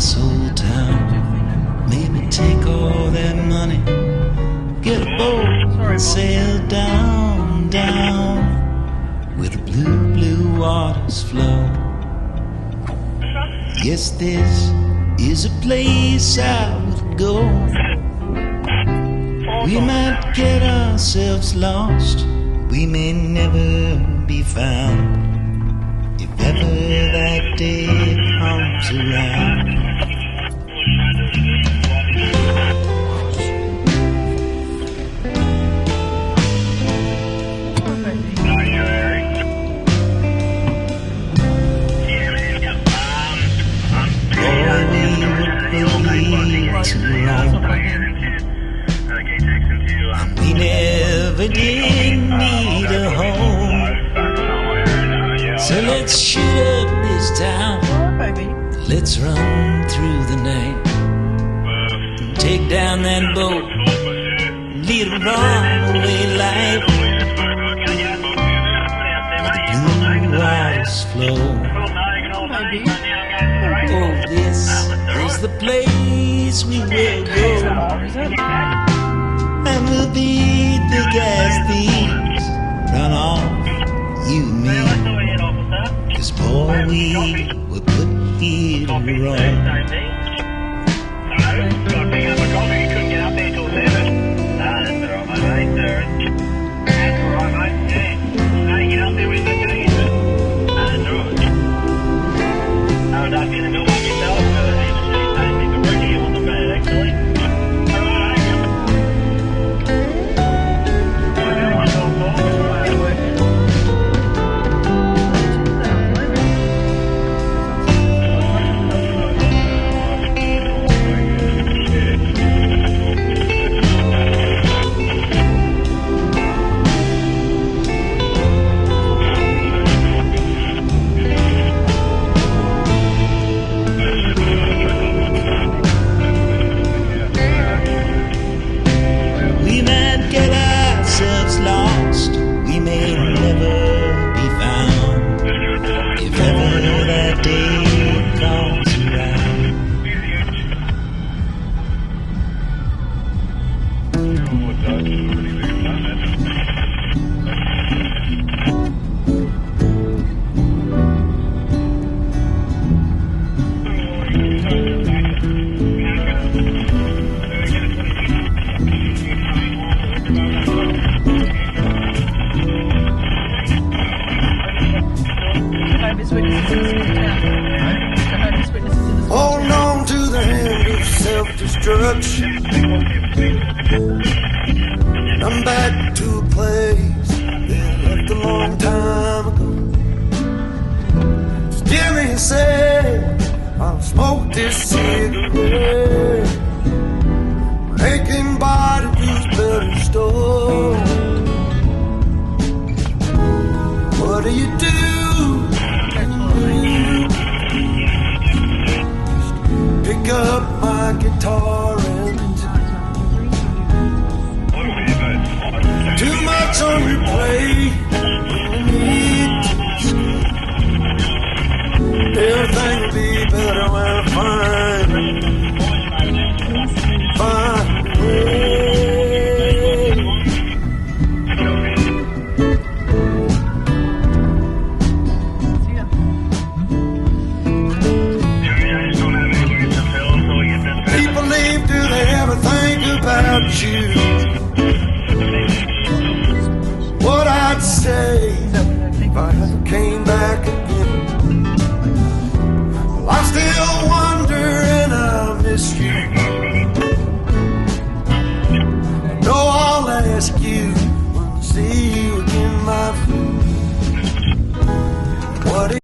this old town. Maybe take all that money, get a boat and sail down, down where the blue, blue waters flow. Yes, this is a place I would go. We might get ourselves lost, we may never be found, if ever that day comes around. We never did need a home, so let's shoot up this town. Let's run through the night, take down that boat, lead a runaway life where the blue waters flow. Oh, this is the place we will go, and we'll be big as thieves, run off, you and me, 'cause boy, we were put here to roam. Holding on to the hand of self-destruction, I'm back to a place that left a long time ago. Just give me a sec, I'll smoke this cigarette. My aching body feels better stored. What do you do? Pick up my guitar and too much on your plate. Everything will be better when I find a way. People leave, do they ever think about you? What I'd say if I came